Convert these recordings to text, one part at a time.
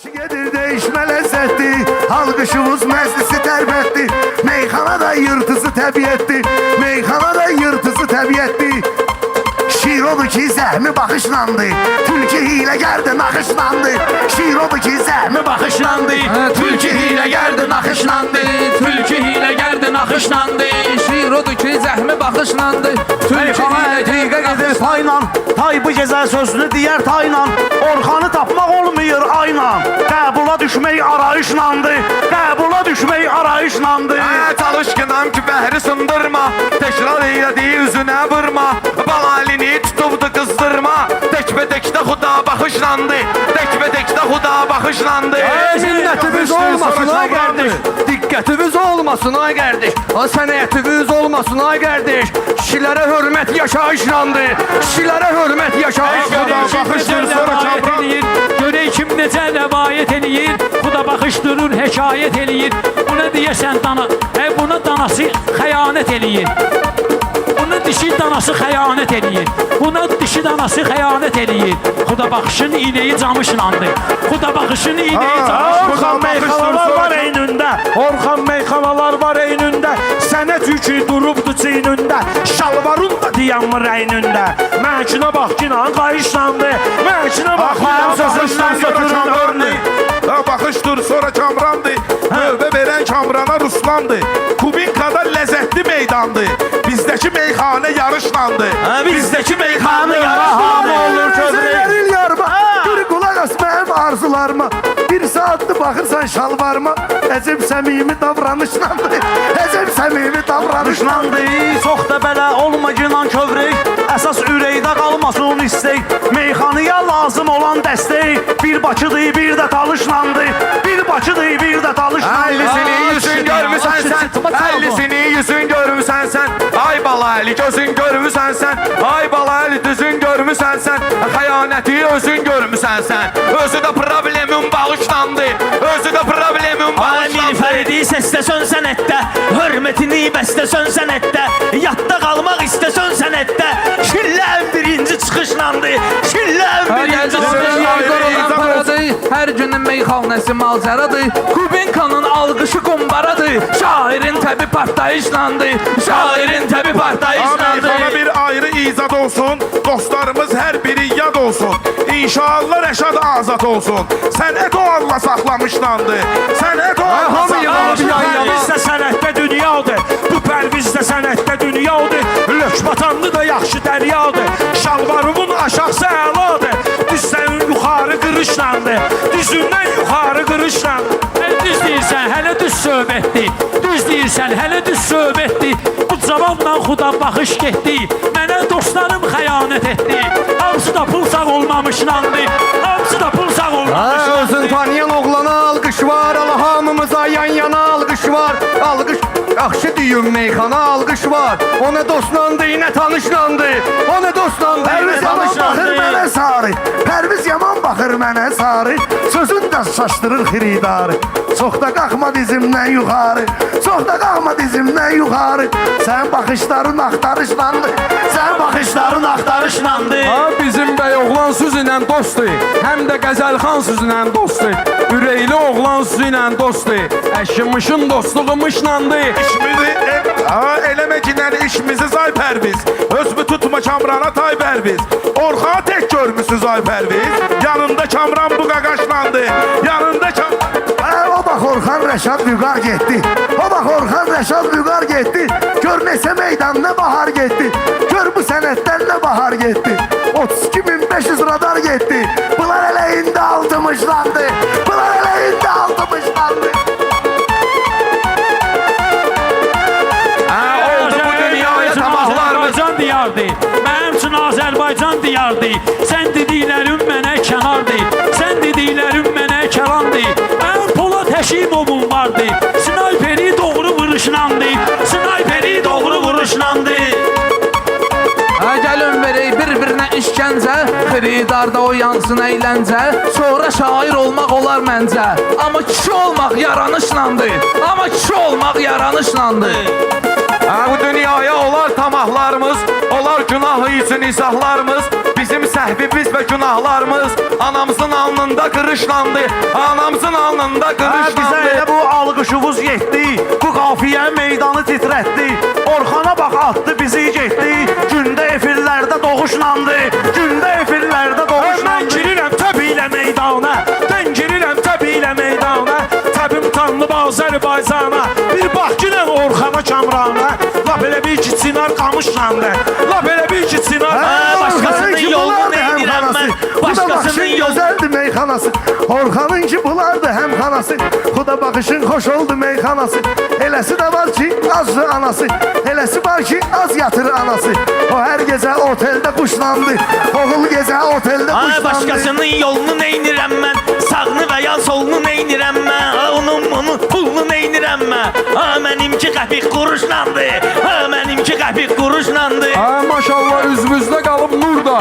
Gedir değişme lezzetli, alkışımız meclisi terbetti. Meyxanada yırtısı təbiyyətdi, meyxanada yırtısı təbiyyətdi. Şiir odur ki zəhmi baxışlandı, tülkü hiləgərdi naxışlandı. Şiir odur ki zəhmi baxışlandı, Tülkü hiləgərdi naxışlandı, tülkü hiləgərdi naxışlandı. Şiir odur ki zəhmi baxışlandı, tülkü hiləgərdi gedir payla, tay bu gecə sözünü deyər tayla. Orxanı tapmaq olmuyor ayla, qəbula düşmək arayışlandı, qəbula düşmək arayışlandı. Çalışqınam ki bəhri sındırma, təkrar eylədi üzünə vurma. Balalini tutubdu qızdırma, təkbədəkdə xuda baxışlandı, təkbədəkdə xuda baxışlandı. Minnətimiz olmasın ay qardeş, diqqətimiz olmasın ay qardeş, sənəyətimiz olmasın ay qardeş. Kişilərə hörmət yaşayışlandı, kişilərə hörmət yaşayışlandı. Baxışdır sonra çapran. Görək kim necə rəvayət eləyir, bu da baxışdırır, hekayət eləyir. Buna deyəsən dana, buna danası xəyanət eləyir. Buna dişi danası xəyanət eləyir. Buna dişi danası xəyanət eləyir. Xuda baxışın iynəyi camışlandı. Xuda baxışın iynəyi camışlandı. Orxan meyxanalar var eynündə, Orxan meyxanalar var eynündə. Sənət yükü durubdu çiynündə, şalvarın da diyanmır əynündə. Mənkinə bax ki nan qayışlandı, mənkinə bax mənim sözümdən götürün örnü. Baxışdır sonra kamrandı, növbə verən kamrana ruslandı. Kubinkada ləzzətli meydandı, bizdəki meyxanə yarışlandı. Bizdəki meyxanə yarışlandı. Olur Gözlərin yarma, bir qulaq as mənim arzularıma. Bir saatlı baxırsan şalvarıma, əcəb səmimi davranışlandı, əcəb səmimi davranışlandı. Çox da belə olma günan kövrək, əsas ürəkdə qalmasın istək. Meyxanıya lazım olan dəstək, bir Bakıdır, bir də talışlandı. Bir Bakıdır, bir də talışlandı. 50'sini yüzün görmüsən sən, 50'sini yüzün görmüsən sən. Ay bala əli gözün görmüsən sən, ay bala əli düzün görmüsən sən. Xəyanəti özün görmüsən sən, özü də problemin bağışlandı, özü də problemin bağışlandı. Fəridi səsləsən sənətdə, hörmətini bəsləsən sənətdə, yadda qalmaq istəsən sənətdə. Şillərin birinci çıxışlandı, şillərin birinci çıxışlandı. Hər günün meyxanəsi malcaradır, Kubinkanın alqışı qumbaradır. Şairin təbi partlayışlandı, şairin təbi partlayışlandı. Meyxana bir ayrı izad olsun, dostlarımız hər biri yad olsun. İnşallah Rəşad azad olsun, sənət o Allah saxlamışlandı, sənət o Allah saxlamışlandı. Pərviz də sənətdə dünyadır, bu pərviz də sənətdə dünyadır. Lökbatanlı da yaxşı dəryadır, şalvarımın aşağısı əladır. Düzdən yuxarı qırışlandı, düzündən yuxarı qırışlandı. Düz deyirsən, hələ düz söhbətdir. Düz deyirsən, hələ düz söhbətdir. Bu cavabla xuda baxış getdi. Mənə dostlarım xəyanət etdi. Hamısı da pul sağ olmamışlandı. Hamısı da pul sağ olmamışlandı. Özün tanıyan oğlana alqış var, Allah hamımıza yan yana alqış var. Alqış, yaxşı deyim meyxana alqış var. Ona dostlandı, yine tanışlandı. Ona dostlandı, yine Pərviz yaman baxır tanışlandı. mənə sarı, Pərviz yaman baxır mənə sarı. Sözün də şaşdırır xiridarı. Çox da qalxma dizimdən yuxarı, çox da qalxma dizimdən yuxarı. Sən baxışların axtarışlandı, sən baxışların axtarışlandı. Ha, bizim bəy oğlan süz ilə dostdur, həm də Qəzəlxan süz ilə dostdur. Ürəkli oğlan süz ilə dostdur, əşimişin dostluğu mışlandı. İşimizi eləməkindən işimizi say Pərviz, özümü tutma Kamrana tay Pərviz. Orxanı tək görmüsünüz ay Pərviz, yanında Kamran bu qaqaşlandı, yanında Kamran. O bax Orxan Rəşad Vüqar getdi, o bax Orxan Rəşad Vüqar getdi. Gör neçə meydan nə bahar getdi, gör bu sənətdən nə bahar getdi. 32.500 radar getdi, bunlar elə indi altımışlandı, bunlar elə indi altımışlandı. Oldu bu dünyaya tamahlarımız. Azərbaycan diyardı. Mənim üçün Azərbaycan diyardı. Sən dediklərin mənə kənardı. Sən dediklərin mənə kəlandı. Mənim Polad Həşimovum vardı. Snayperi doğru vuruşlandı. Snayperi doğru vuruşlandı. Ha, gəlin verək bir-birinə iş gəncə, xiridarda o yansın əyləncə, sonra şair olmaq olar məncə. Amma kişi olmaq yaranışlandır, amma kişi olmaq yaranışlandır. Bu dünyaya olar tamahlarımız, olar günahı üçün izahlarımız. Bizim səhvimiz və günahlarımız anamızın alnında qırışlandı, anamızın alnında Bizə qırışlandı. elə bu alqışımız yetdi, bu qafiyə meydanı titrətdi. Orxana bax atdı bizi getdi, gündə efirlərdə doğuşlandı, gündə efirlərdə Mən doğuşlandı. girirəm təbii ilə meydana, mən girirəm təbii ilə meydana. Təbim tanlı Azərbaycana, bir bax girən Orxana Kamrana. La belə bir ki Sinar qamışlandı, la belə bir ki Sinar Başkasının yolunu neydirəm mən? Başkasının gözəldir meyxanası. Orxanınki bulardı həmxanası. Xuda baxışın xoş oldu meyxanası. Eləsi də var ki azdı anası. Eləsi var ki az yatır anası. O hər gecə oteldə quşlandı. Oğul gecə oteldə quşlandı. Başkasının yolunu neynirəm mən? Sağını və ya solunu neynirəm mən? Onun bunu pulunu neynirəm mən? Mənimki qəpik quruşlandı. Mənimki qəpik quruşlandı. Maşallah üzümüzdə qalıb nur da.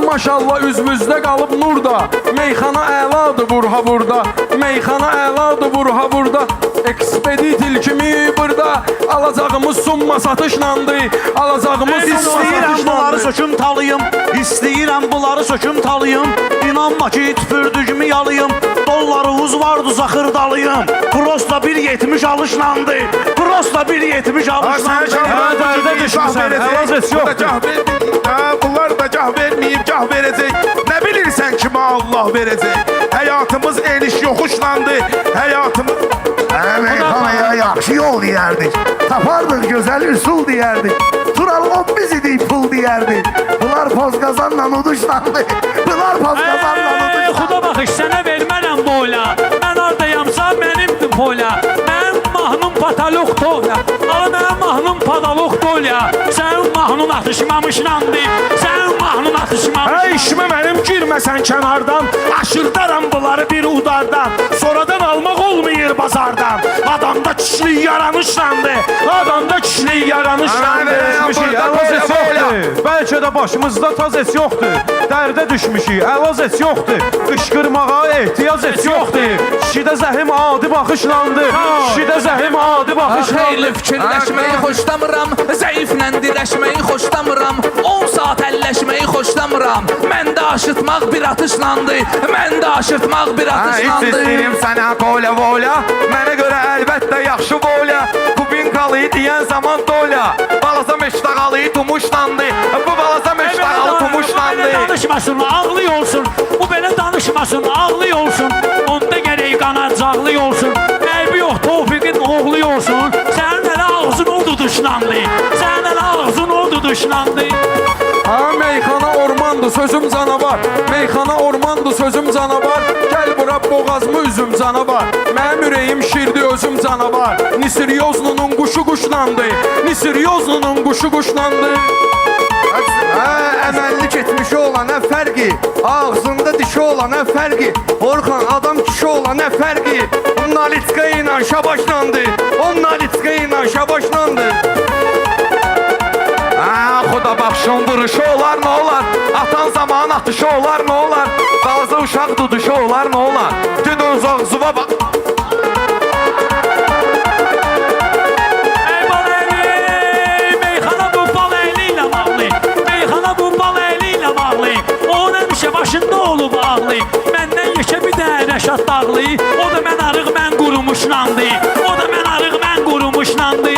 Maşallah üzümüzdə qalıb nur da. Meyxana əladır burha burada. Meyxana əladır burha burada. Ekspeditil kimi burada. Alacağımız summa satışlandı. Alacağımız İstəyirəm bunları söküm talıyım, istəyirəm bunları söküm talıyım. İnanma ki tüpürdücümü yalayım, dollarımız vardı zaxırdalıyım. Prosta 1.70 alışlandı, prosta 1.70 alışlandı. dərdə düşmüsən, əvazət yoxdur. Bunlar da cah vermeyip cah verecek. Ne bilirsen kime Allah verecek. Hayatımız eniş yokuşlandı. Hayatımız... Meyxanaya yaxşı yol deyərdik. Tapardıq gözəl üsul deyərdik. Tural o biz idik pul deyərdik. Bunlar pozqazanla uduşlandı. Bunlar pozqazanla uduşlandı. Xuda baxış, sənə vermərəm boyla. Mən ardayamsa mənimdir poyla. Mənim mahnum patalıq toyla. Ala mənim mahnum patalıq toyla. Sənin mahnun atışmamışlandı. Sənin mahnun atışmamışlandı. İşimə mənim girməsən kənardan, aşırdaram bunları bir udardan. Sonradan almaq olmayır bazardan. Adamda kişilik yaranışlandı, adamda kişilik yaranışlandı. Əvazət yoxdur. Bəlkə də başımızda taz et yoxdur. Dərdə düşmüşük, əvaz et yoxdur. Qışqırmağa ehtiyac et yoxdur. Kişidə zəhim adi baxışlandı, kişidə zəhim adi baxışlandı. Xeyli fikirləşməyi xoşlamıram, zəiflə dirəşməyi xoşlamıram, 10 saat əlləşməyi xoşlamıram. Məndə aşırtmaq bir atışlandı, məndə aşırtmaq bir Hiç atışlandı. istəyirəm sənə qolə volə. Mənə görə əlbəttə yaxşı volə. Kubinkalıyı deyən zaman doля. Balaza meştağalıyı tumuşlandı. Bu balaza meştağalı tumuşlandı. Bu belə danışmasın, ağlı olsun. Bu belə danışmasın, ağlı olsun. Onda gərək qanacaqlı olsun. Əybi yox, Tofiqin oğlu olsun. Sənin elə ağzın o duduşlandı. Sənin elə ağzın o duduşlandı. Meyxana ormandı sözüm canavar. Meyxana ormandı sözüm canavar. Gəl bura boğazımı üzüm canavar. Mənim ürəyim şirdi özüm canavar. Nisiryozlunun quşu quşlandı. Nisiryozlunun quşu quşlandı. Əməllik etmişi olan nə fərqi? Ağzında dişi olan nə fərqi? Orxan adam kişi olan nə fərqi? Nalitska ilə şabaşlandı. Nalitska ilə şabaşlandı. Xuda baxışın vuruşu olar nə olar? Atan zaman atışı olar nə olar? Balaza uşaq duduşu olar nə olar? Gün uzaq zuva bax. Ey bal əyli, meyxana bu bal əyli ilə bağlı. Meyxana bu bal əyli ilə bağlı. Onun həmişə başında olub ağlı. Məndən yekə bir də Rəşad Dağlı. O da mən arıq, mən qurumuşlandı. O da mən arıq, mən qurumuşlandı.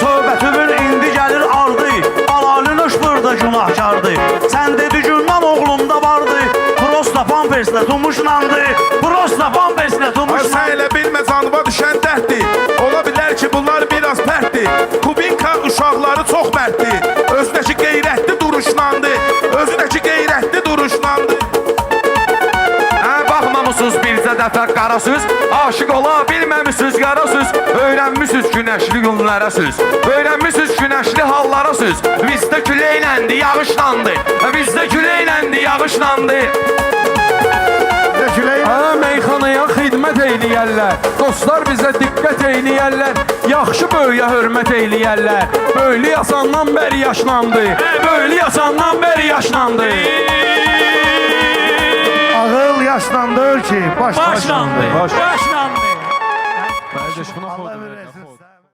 Söhbətimin indi gəlir ardı, balalın ışbırdı günahkardı. Sən dedi gündən oğlumda vardı, prosta pamperslə tumuşlandı, prosta pamperslə tumuşlandı. Sen elə bilmə canıma düşən dərddir. Ola bilər ki bunlar biraz pərtdir. Kubinka uşaqları çox pərtdir. Özündəki qeyrətli duruşlandı. Özündəki qeyrətli duruşlandı. Baxmamısınız bircə dəfə qara söz. Aşıq ola bilməmişsiniz qara söz. Öyrənmişsiniz günəşli günlərə söz. Öyrənmişsiniz günəşli hallara söz. Bizdə küləkləndi, yağışlandı. Bizdə küləkləndi, yağışlandı. Külək Hə, meyxanaya xidmət eyləyərlər. Dostlar bizə diqqət eyləyərlər. Yaxşı böyüyə hörmət eyləyərlər. Böylü yasandan bəri yaşlandı. Böylü yasandan bəri yaşlandı. Ağıl yaşlandır ki, Başlandı. Başlandı. Qardaş, buna